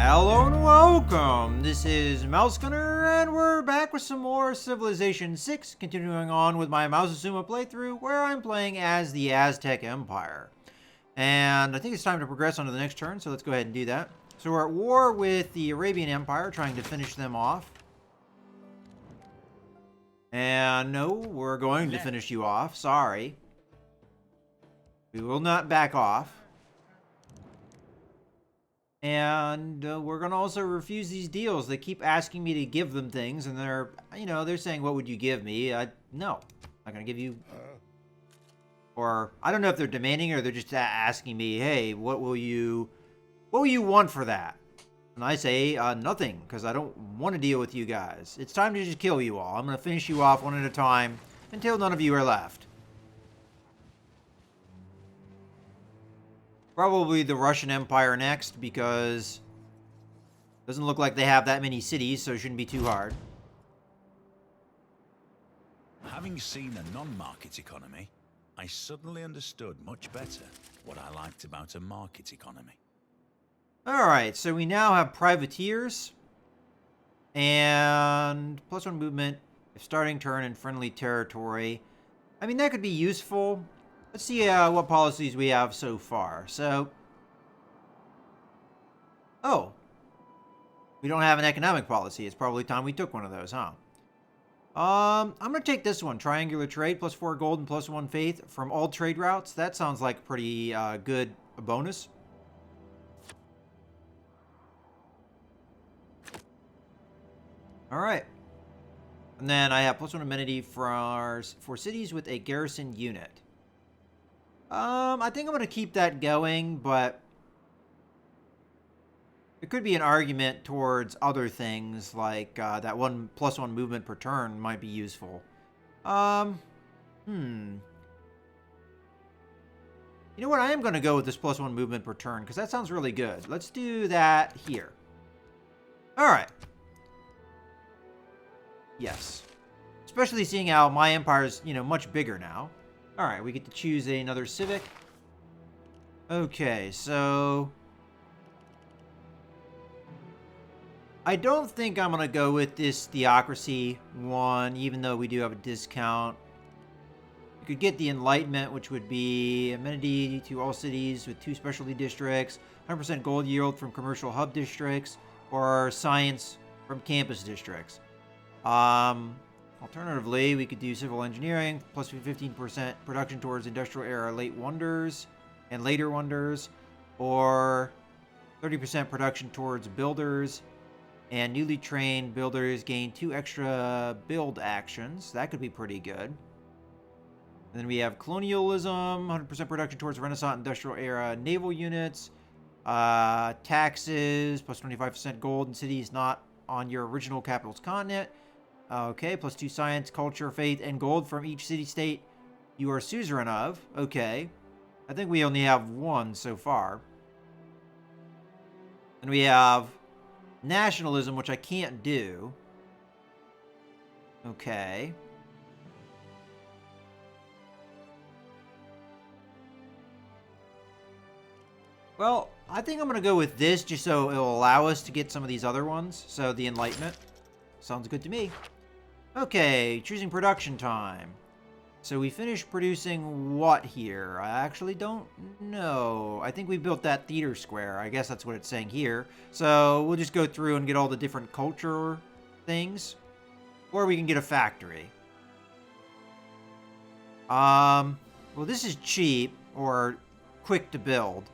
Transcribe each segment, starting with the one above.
Hello and welcome! This is Mouse Gunner, and we're back with some more Civilization 6, continuing on with my Mouseazuma playthrough, where I'm playing as the Aztec Empire. And I think it's time to progress on to the next turn, so let's go ahead and do that. So we're at war with the Arabian Empire, trying to finish them off. And no, we're going to finish you off, sorry. We will not back off. And we're going to also refuse these deals. They keep asking me to give them things, and they're saying, what would you give me? No, I'm not going to give you... Or, I don't know if they're demanding or they're just asking me, hey, what will you want for that? And I say, nothing, because I don't want to deal with you guys. It's time to just kill you all. I'm going to finish you off one at a time until none of you are left. Probably the Russian Empire next, because it doesn't look like they have that many cities, so it shouldn't be too hard. Having seen a non-market economy, I suddenly understood much better what I liked about a market economy. Alright, so we now have privateers. And +1 movement if starting turn in friendly territory. I mean, that could be useful. Let's see what policies we have so far. So, oh, we don't have an economic policy. It's probably time we took one of those, huh? I'm going to take this one. Triangular trade, +4 gold and +1 faith from all trade routes. That sounds like pretty good a bonus. All right. And then I have +1 amenity for cities with a garrison unit. I think I'm going to keep that going, but there could be an argument towards other things, like that +1 movement per turn might be useful. You know what? I am going to go with this +1 movement per turn, because that sounds really good. Let's do that here. All right. Yes. Especially seeing how my empire's, much bigger now. All right, we get to choose another civic. Okay, so I don't think I'm going to go with this theocracy one, even though we do have a discount. You could get the Enlightenment, which would be amenity to all cities with 2 specialty districts, 100% gold yield from commercial hub districts, or science from campus districts. Alternatively, we could do civil engineering, +15% production towards industrial era late wonders and later wonders, or 30% production towards builders, and newly trained builders gain 2 extra build actions. That could be pretty good. And then we have colonialism, 100% production towards Renaissance industrial era naval units, taxes, +25% gold in cities not on your original capital's continent. Okay, +2 science, culture, faith, and gold from each city-state you are suzerain of. Okay. I think we only have 1 so far. And we have nationalism, which I can't do. Okay. Well, I think I'm going to go with this just so it'll allow us to get some of these other ones. So the Enlightenment. Sounds good to me. Okay, choosing production time. So we finished producing what here? I actually don't know. I think we built that theater square. I guess that's what it's saying here. So we'll just go through and get all the different culture things. Or we can get a factory. Well, this is cheap or quick to build.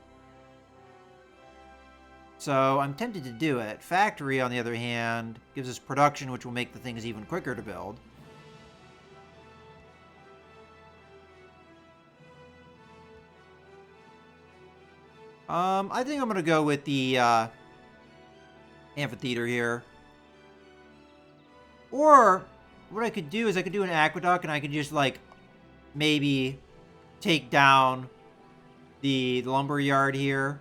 So I'm tempted to do it. Factory, on the other hand, gives us production, which will make the things even quicker to build. I think I'm going to go with the amphitheater here. Or what I could do is I could do an aqueduct, and I could just, like, maybe take down the lumber yard here.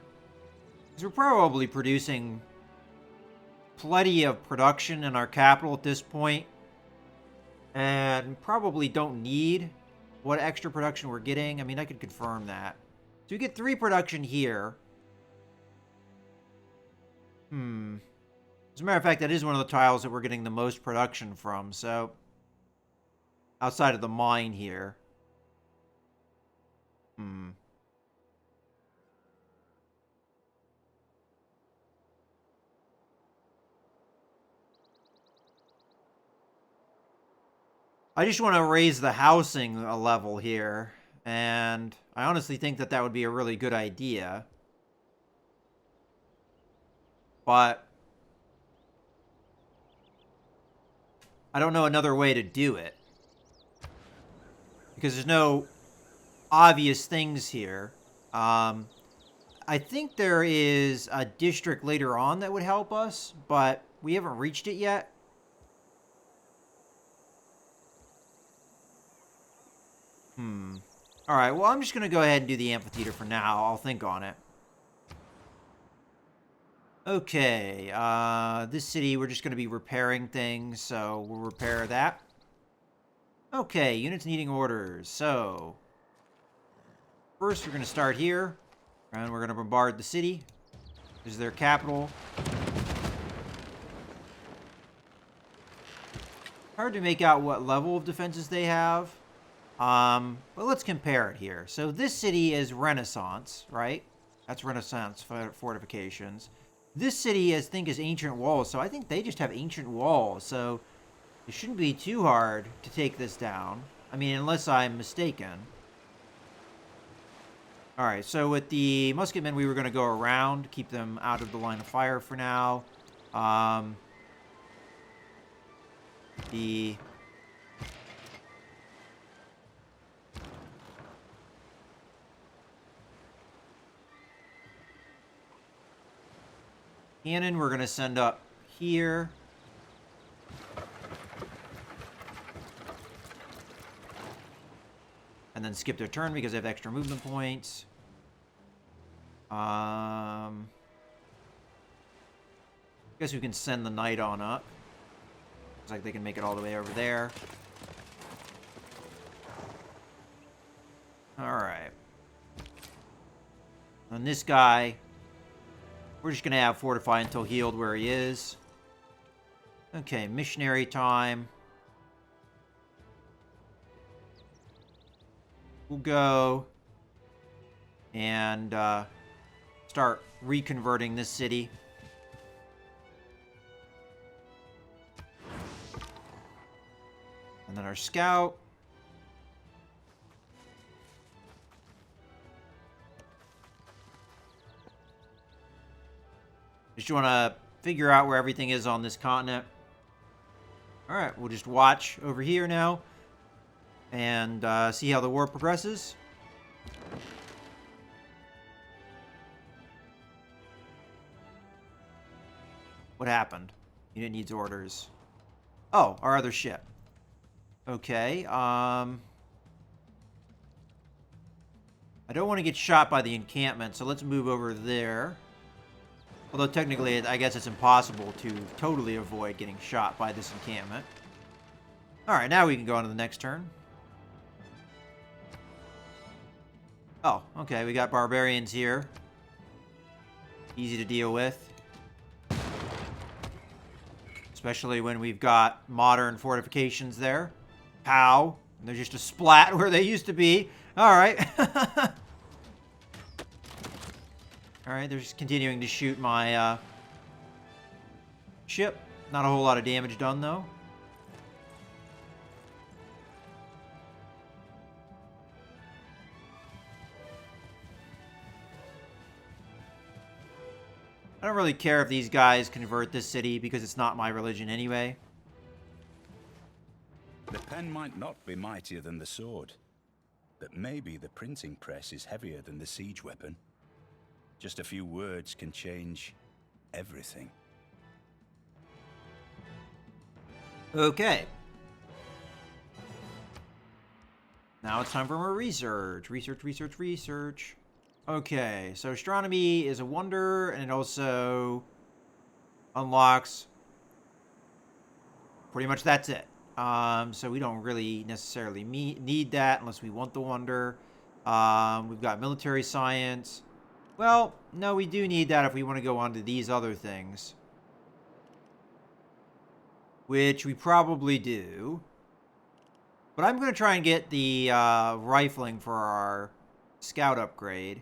We're probably producing plenty of production in our capital at this point, and probably don't need what extra production we're getting. I mean, I could confirm that. So we get 3 production here. As a matter of fact, that is one of the tiles that we're getting the most production from, so... outside of the mine here. I just want to raise the housing a level here, and I honestly think that that would be a really good idea. But I don't know another way to do it. Because there's no obvious things here. I think there is a district later on that would help us, but we haven't reached it yet. Alright, well, I'm just going to go ahead and do the amphitheater for now. I'll think on it. Okay, this city, we're just going to be repairing things, so we'll repair that. Okay, units needing orders. So, first we're going to start here, and we're going to bombard the city. This is their capital. Hard to make out what level of defenses they have. But let's compare it here. So this city is Renaissance, right? That's Renaissance fortifications. This city, I think, is ancient walls, so I think they just have ancient walls, so it shouldn't be too hard to take this down. I mean, unless I'm mistaken. Alright, so with the musketmen, we were going to go around, keep them out of the line of fire for now. The cannon we're going to send up here. And then skip their turn because they have extra movement points. I guess we can send the knight on up. Looks like they can make it all the way over there. Alright. And this guy, we're just going to have fortify until healed where he is. Okay, missionary time. We'll go and start reconverting this city. And then our scout. Just want to figure out where everything is on this continent. Alright, we'll just watch over here now. And see how the war progresses. What happened? Unit needs orders. Oh, our other ship. Okay, I don't want to get shot by the encampment, so let's move over there. Although technically, I guess it's impossible to totally avoid getting shot by this encampment. Alright, now we can go on to the next turn. Oh, okay, we got barbarians here. Easy to deal with. Especially when we've got modern fortifications there. Pow. They're just a splat where they used to be. Alright. Alright, they're just continuing to shoot my ship. Not a whole lot of damage done, though. I don't really care if these guys convert this city because it's not my religion anyway. The pen might not be mightier than the sword, but maybe the printing press is heavier than the siege weapon. Just a few words can change everything. Okay. Now it's time for more research. Research. Okay, so astronomy is a wonder, and it also unlocks... pretty much that's it. So we don't really necessarily need that unless we want the wonder. We've got military science. Well, no, we do need that if we want to go on to these other things. Which we probably do. But I'm going to try and get the rifling for our scout upgrade.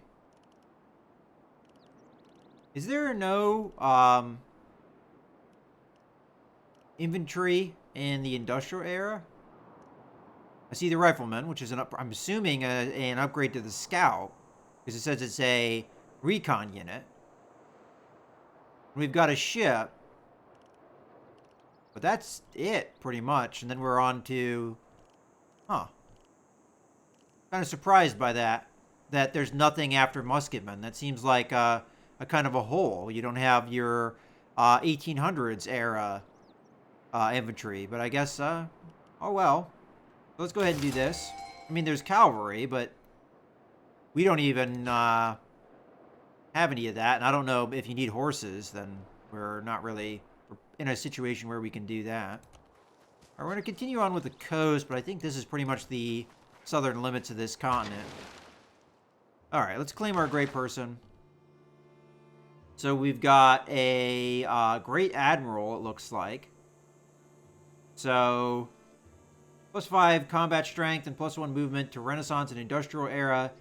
Is there no infantry in the industrial era? I see the rifleman, which is I'm assuming an upgrade to the scout, because it says it's a recon unit. We've got a ship, but that's it pretty much. And then we're on to, kind of surprised by that there's nothing after musketmen. That seems like a kind of a hole. You don't have your 1800s era infantry, but I guess oh well. Let's go ahead and do this. I mean, there's cavalry, but we don't even have any of that. And I don't know if you need horses, then we're not really in a situation where we can do that. All right, we're going to continue on with the coast, but I think this is pretty much the southern limits of this continent. All right, let's claim our great person. So we've got a great admiral, it looks like. So +5 combat strength and +1 movement to Renaissance and Industrial era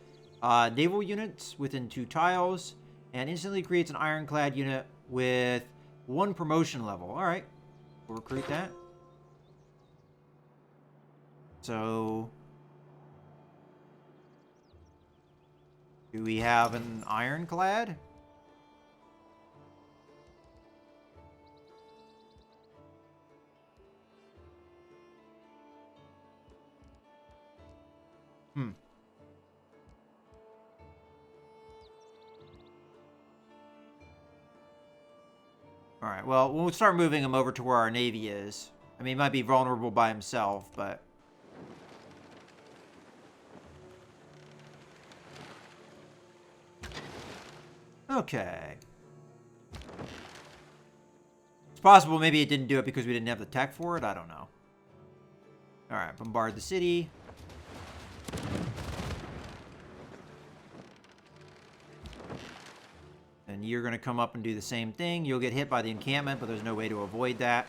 naval units within 2 tiles, and instantly creates an ironclad unit with 1 promotion level. All right, we'll recruit that. So do we have an ironclad? Alright, well, we'll start moving him over to where our navy is. I mean, he might be vulnerable by himself, but... Okay. It's possible maybe it didn't do it because we didn't have the tech for it. I don't know. Alright, bombard the city. And you're going to come up and do the same thing. You'll get hit by the encampment, but there's no way to avoid that.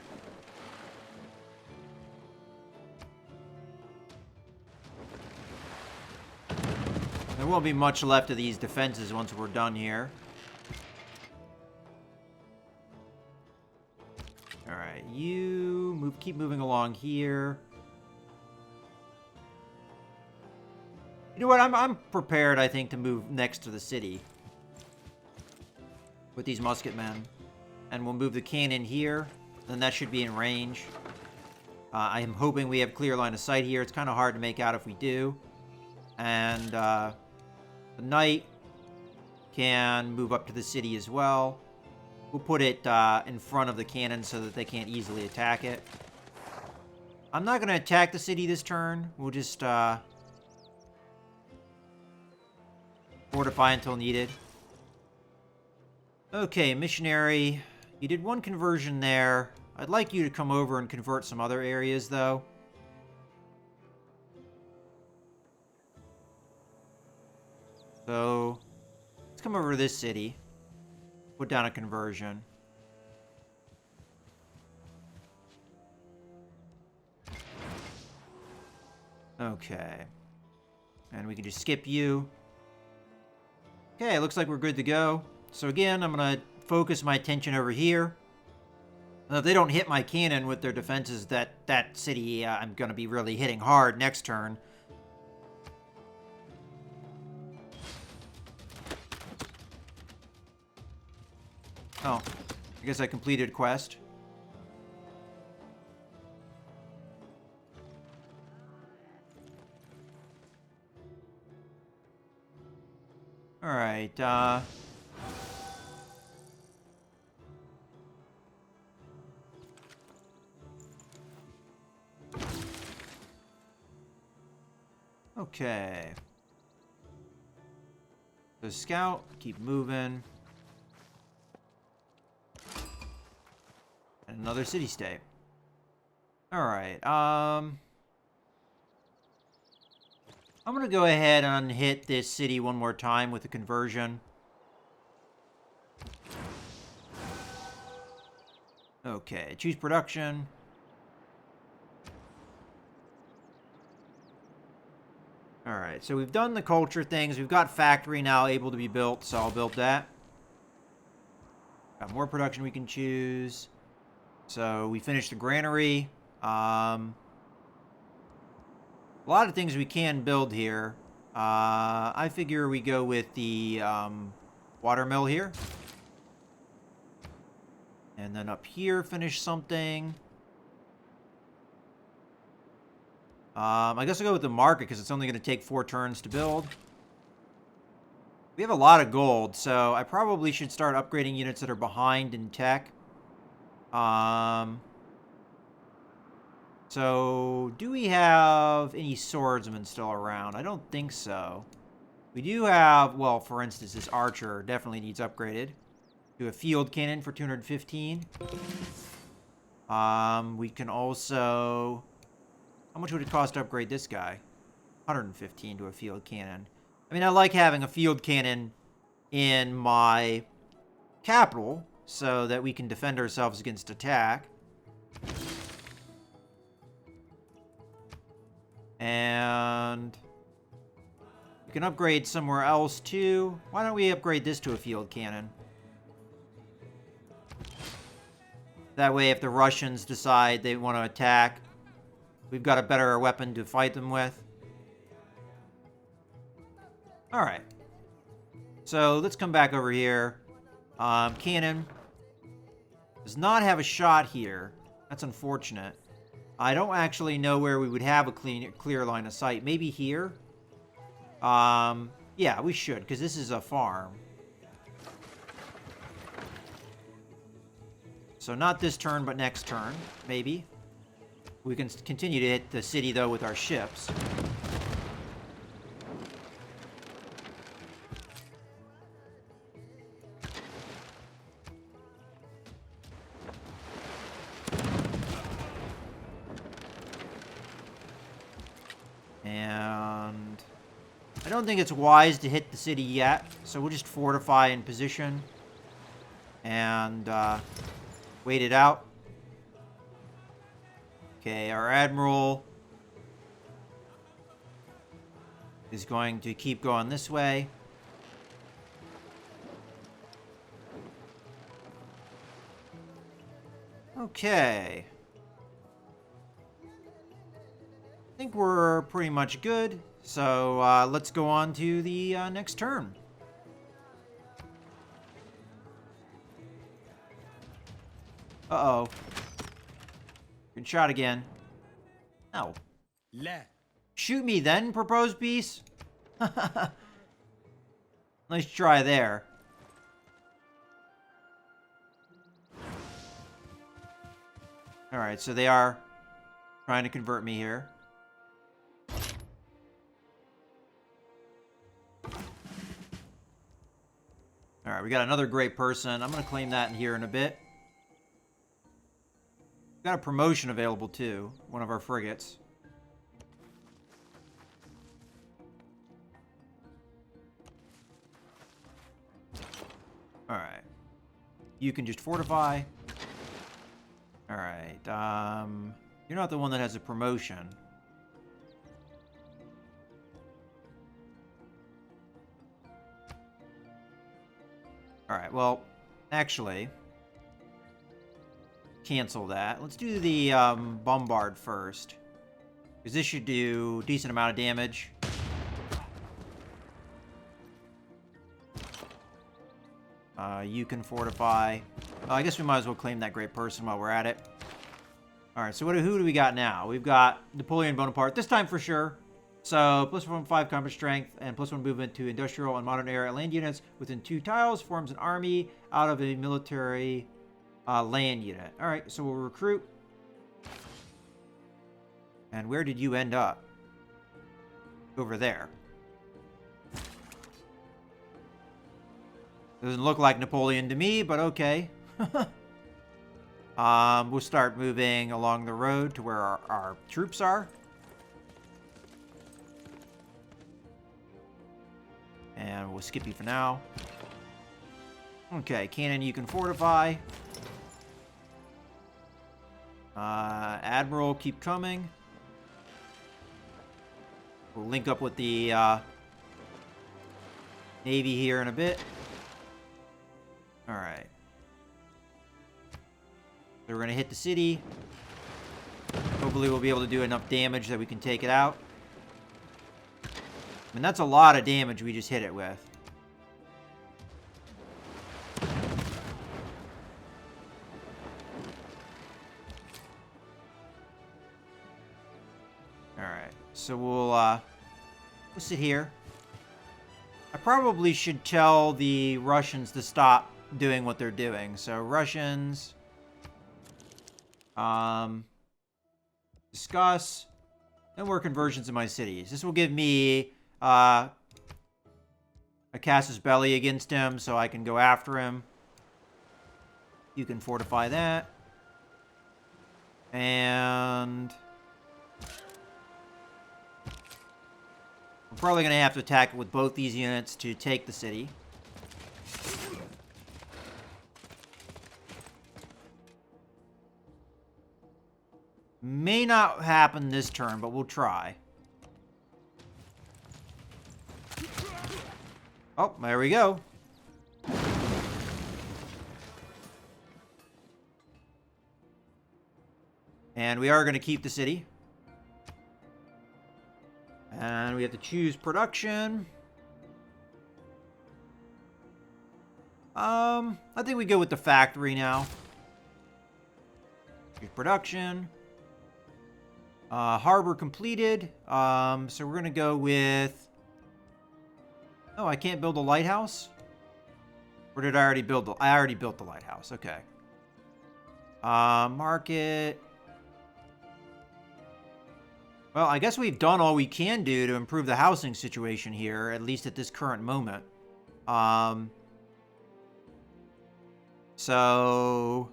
There won't be much left of these defenses once we're done here. Alright, you keep moving along here. You know what? I'm prepared, I think, to move next to the city with these musketmen. And we'll move the cannon here. Then that should be in range. I am hoping we have clear line of sight here. It's kind of hard to make out if we do. And the knight can move up to the city as well. We'll put it in front of the cannon so that they can't easily attack it. I'm not going to attack the city this turn. We'll just fortify until needed. Okay, missionary. You did 1 conversion there. I'd like you to come over and convert some other areas, though. So, let's come over to this city. Put down a conversion. Okay. And we can just skip you. Okay, looks like we're good to go. So again, I'm going to focus my attention over here. If they don't hit my cannon with their defenses, that city I'm going to be really hitting hard next turn. Oh, I guess I completed quest. Alright, okay. So scout, keep moving. And another city-state. Alright, I'm gonna go ahead and hit this city one more time with a conversion. Okay, choose production. Alright, so we've done the culture things. We've got factory now able to be built, so I'll build that. Got more production we can choose. So we finished the granary. A lot of things we can build here. I figure we go with the watermill here. And then up here, finish something. I guess I'll go with the market because it's only going to take 4 turns to build. We have a lot of gold, so I probably should start upgrading units that are behind in tech. So, do we have any swordsmen still around? I don't think so. We do have, well, for instance, this archer definitely needs upgraded to a field cannon for 215. We can also... How much would it cost to upgrade this guy? 115 to a field cannon. I mean, I like having a field cannon in my capital so that we can defend ourselves against attack. And we can upgrade somewhere else too. Why don't we upgrade this to a field cannon? That way, if the Russians decide they want to attack, we've got a better weapon to fight them with. Alright. So, let's come back over here. Cannon does not have a shot here. That's unfortunate. I don't actually know where we would have a clear line of sight. Maybe here? Yeah, we should, because this is a farm. So not this turn, but next turn, maybe. We can continue to hit the city, though, with our ships. And I don't think it's wise to hit the city yet, so we'll just fortify in position and wait it out. Okay, our admiral is going to keep going this way. Okay. I think we're pretty much good. So let's go on to the next turn. Uh-oh. Good shot again. No. Shoot me then, proposed piece. Nice try there. Alright, so they are trying to convert me here. Alright, we got another great person. I'm going to claim that in here in a bit. Got a promotion available too. One of our frigates. Alright. You can just fortify. Alright. You're not the one that has a promotion. Alright, well, actually, cancel that. Let's do the bombard first. Because this should do a decent amount of damage. You can fortify. I guess we might as well claim that great person while we're at it. Alright, so who do we got now? We've got Napoleon Bonaparte. This time for sure. So, +1/5 combat strength and +1 movement to industrial and modern era land units within 2 tiles. Forms an army out of a military land unit. Alright, so we'll recruit. And where did you end up? Over there. Doesn't look like Napoleon to me, but okay. We'll start moving along the road to where our troops are. And we'll skip you for now. Okay, cannon, you can fortify. Admiral, keep coming. We'll link up with the Navy here in a bit. Alright. So we're going to hit the city. Hopefully we'll be able to do enough damage that we can take it out. I mean, that's a lot of damage we just hit it with. Alright, so we'll sit here. I probably should tell the Russians to stop doing what they're doing. So, Russians... discuss. No more conversions in my cities. This will give me a casus belli against him, so I can go after him. You can fortify that. And we're probably going to have to attack it with both these units to take the city. May not happen this turn, but we'll try. Oh, there we go. And we are going to keep the city. And we have to choose production. I think we go with the factory now. Choose production. Harbor completed. So we're going to go with... Oh, I can't build a lighthouse? Or did I already build the... I already built the lighthouse. Okay. Market... Well, I guess we've done all we can do to improve the housing situation here, at least at this current moment. So...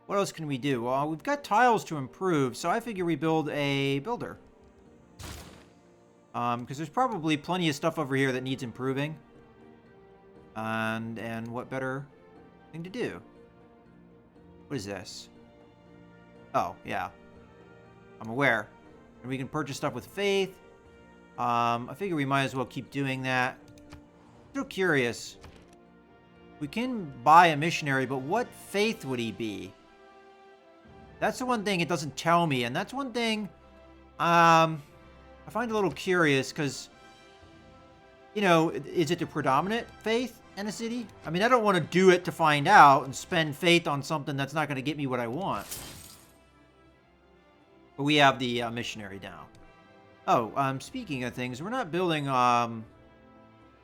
What else can we do? Well, we've got tiles to improve, so I figure we build a builder. Because there's probably plenty of stuff over here that needs improving. And what better thing to do? What is this? Oh, yeah. I'm aware. And we can purchase stuff with faith. I figure we might as well keep doing that. Still curious. We can buy a missionary, but what faith would he be? That's the one thing it doesn't tell me, and that's one thing I find a little curious, because, you know, is it the predominant faith in a city? I mean, I don't want to do it to find out and spend faith on something that's not going to get me what I want. But we have the missionary now. Oh, speaking of things, we're not building a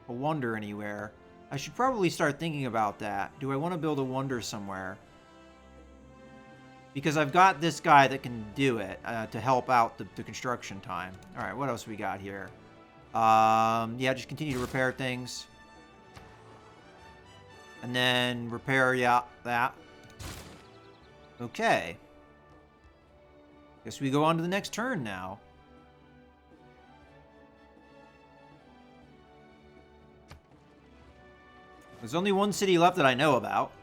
wonder anywhere. I should probably start thinking about that. Do I want to build a wonder somewhere? Because I've got this guy that can do it to help out the construction time. All right, what else we got here? Yeah, just continue to repair things. And then repair, yeah, that. Okay. Guess we go on to the next turn now. There's only one city left that I know about.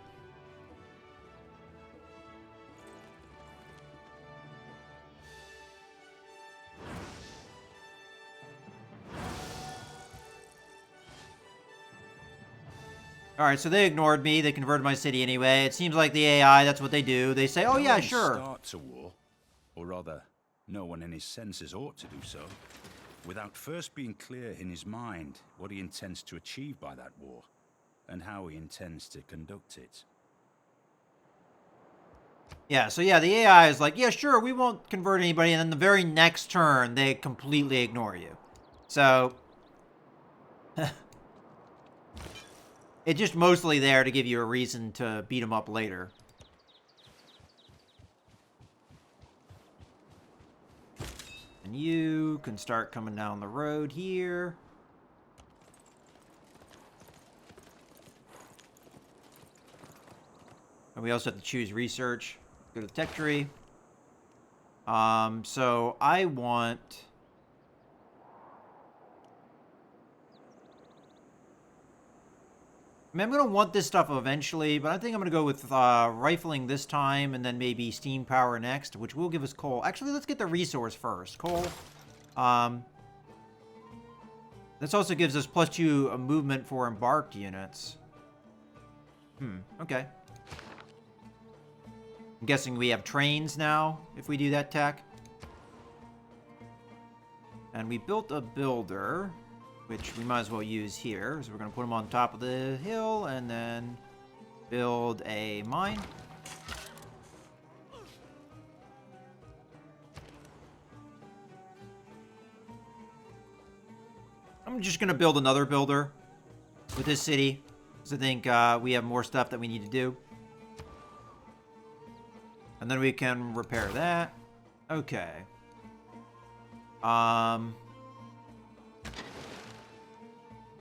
Alright, so they ignored me. They converted my city anyway. It seems like the AI, that's what they do. They say, oh yeah, sure. No one starts a war, or rather, no one in his senses ought to do so, without first being clear in his mind what he intends to achieve by that war, and how he intends to conduct it. Yeah, so yeah, the AI is like, yeah, sure, we won't convert anybody, and then the very next turn, they completely ignore you. So... it's just mostly there to give you a reason to beat them up later. And you can start coming down the road here. And we also have to choose research. Go to the tech tree. So I want... I mean, I'm going to want this stuff eventually, but I think I'm going to go with rifling this time and then maybe steam power next, which will give us coal. Actually, let's get the resource first. Coal. This also gives us +2 movement for embarked units. Okay. I'm guessing we have trains now if we do that tech. And we built a builder, which we might as well use here. So we're going to put them on top of the hill and then build a mine. I'm just going to build another builder with this city, because I think we have more stuff that we need to do. And then we can repair that. Okay.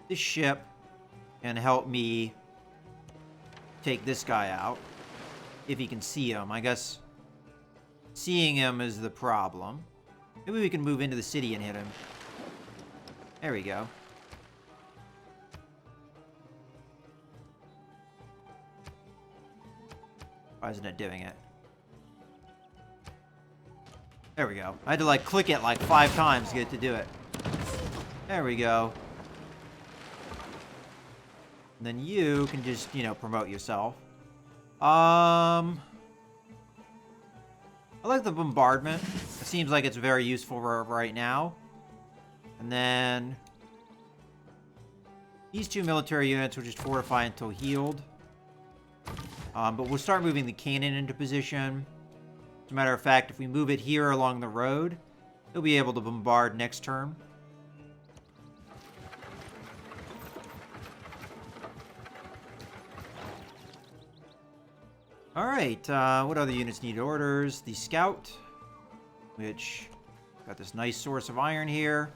This ship can help me take this guy out. If he can see him. I guess seeing him is the problem. Maybe we can move into the city and hit him. There we go. Why isn't it doing it? There we go. I had to like click it like 5 times to get it to do it. There we go. And then you can just, you know, promote yourself. I like the bombardment. It seems like it's very useful right now. And then these 2 military units will just fortify until healed. But we'll start moving the cannon into position. As a matter of fact, if we move it here along the road, they'll be able to bombard next turn. Alright, what other units need orders? The scout, which got this nice source of iron here.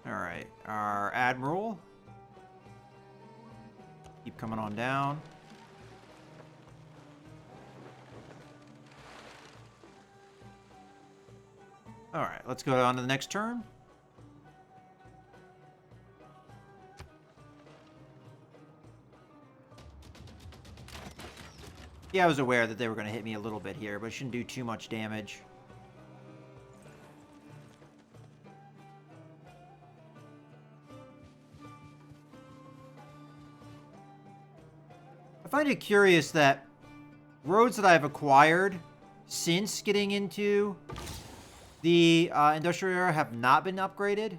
Alright, our admiral. Keep coming on down. Alright, let's go on to the next turn. Yeah, I was aware that they were going to hit me a little bit here, but it shouldn't do too much damage. I find it curious that roads that I've acquired since getting into the industrial era have not been upgraded.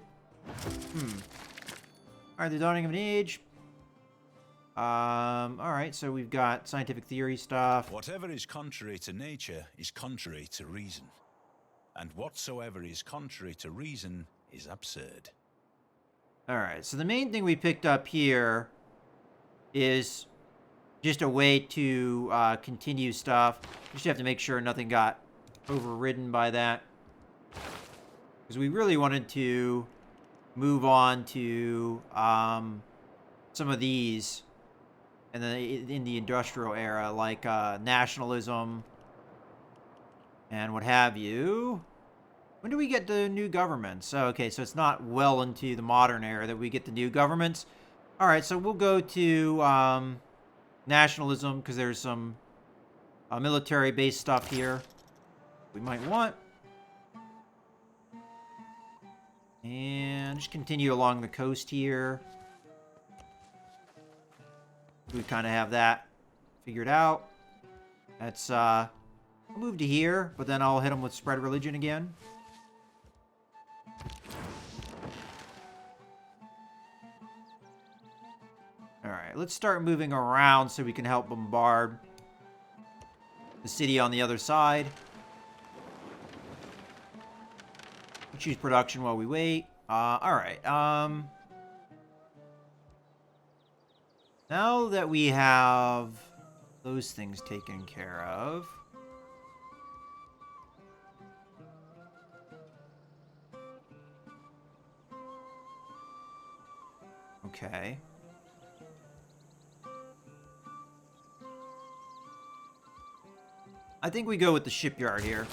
Alright, the dawning of an age. Alright, so we've got scientific theory stuff. Whatever is contrary to nature is contrary to reason. And whatsoever is contrary to reason is absurd. Alright, so the main thing we picked up here is just a way to continue stuff. You just have to make sure nothing got overridden by that. Because we really wanted to move on to some of these and then in the industrial era, like nationalism and what have you. When do we get the new governments? Oh, okay, so it's not well into the modern era that we get the new governments. All right, so we'll go to nationalism because there's some military-based stuff here we might want. And just continue along the coast here. We kind of have that figured out. Let's move to here, but then I'll hit them with spread religion again. Alright, let's start moving around so we can help bombard the city on the other side. We'll choose production while we wait. Alright, now that we have those things taken care of, okay. I think we go with the shipyard here.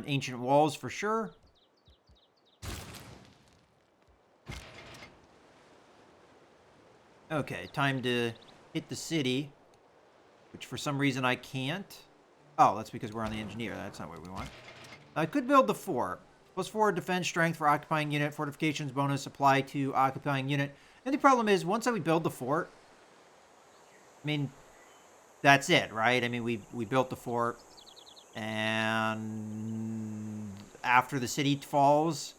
ancient walls for sure. Okay, time to hit the city, which for some reason I can't. Oh, that's because we're on the engineer. That's not what we want. I could build the fort. +4 defense strength for occupying unit. Fortifications bonus apply to occupying unit. And the problem is, once we build the fort, I mean, that's it, right? I mean, we built the fort, and after the city falls,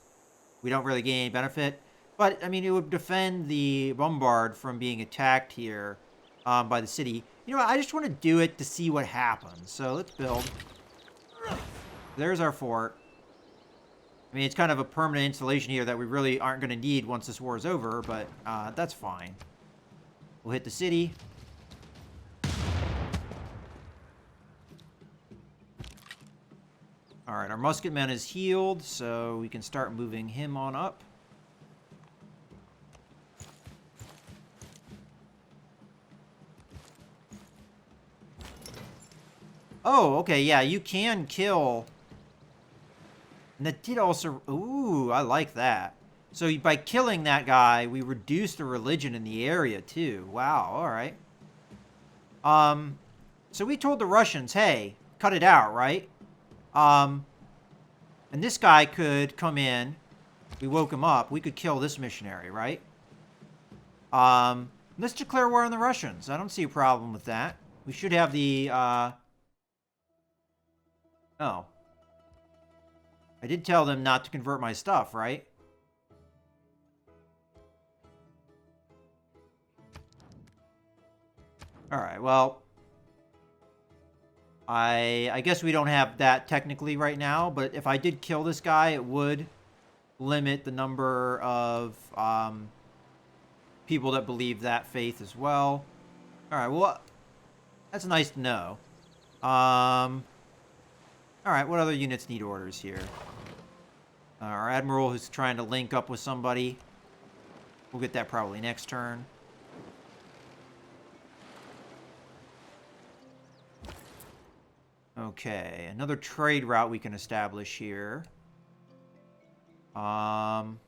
we don't really gain any benefit. But, I mean, it would defend the bombard from being attacked here by the city. You know what? I just want to do it to see what happens. So let's build. There's our fort. I mean, it's kind of a permanent installation here that we really aren't going to need once this war is over, but that's fine. We'll hit the city. All right, our musketman is healed, so we can start moving him on up. Oh, okay, yeah, you can kill. And that did also... Ooh, I like that. So by killing that guy, we reduce the religion in the area, too. Wow, all right. So we told the Russians, hey, cut it out, right? And this guy could come in. We woke him up. We could kill this missionary, right? Let's declare war on the Russians. I don't see a problem with that. We should have the... Oh. I did tell them not to convert my stuff, right? Alright, well... I guess we don't have that technically right now, but if I did kill this guy, it would limit the number of people that believe that faith as well. Alright, well, that's nice to know. Alright, what other units need orders here? Our admiral who's trying to link up with somebody. We'll get that probably next turn. Okay, another trade route we can establish here. Looks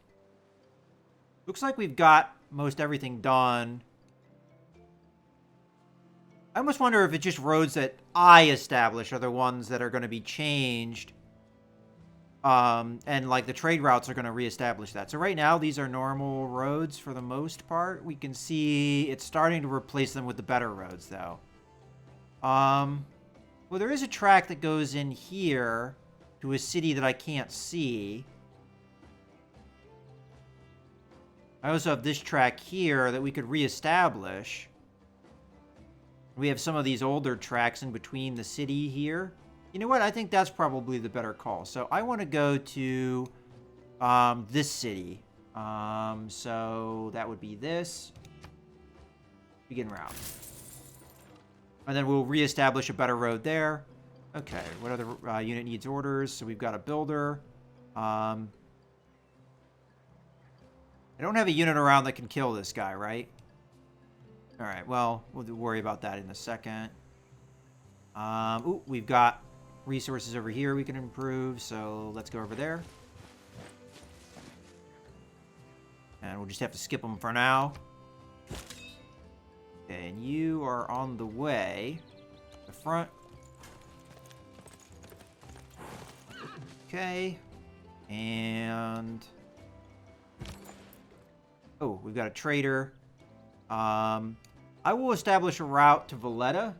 like we've got most everything done. I almost wonder if it's just roads that I establish are the ones that are going to be changed. And like the trade routes are going to reestablish that. So right now, these are normal roads for the most part. We can see it's starting to replace them with the better roads, though. Well, there is a track that goes in here to a city that I can't see. I also have this track here that we could reestablish. We have some of these older tracks in between the city here. You know what? I think that's probably the better call. So I want to go to this city. So that would be this. Begin route. And then we'll reestablish a better road there. Okay, what other unit needs orders? So we've got a builder. I don't have a unit around that can kill this guy, right? Alright, well, we'll worry about that in a second. Ooh, we've got resources over here we can improve, so let's go over there. And we'll just have to skip them for now. Okay, and you are on the way. The front. Okay. And... oh, we've got a trader. I will establish a route to Valletta,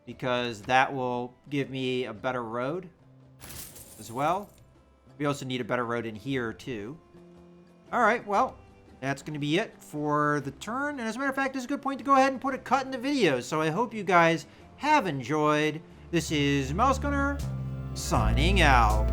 because that will give me a better road as well. We also need a better road in here, too. Alright, well, that's going to be it for the turn. And as a matter of fact, this is a good point to go ahead and put a cut in the video. So I hope you guys have enjoyed. This is Mouse Gunner, signing out.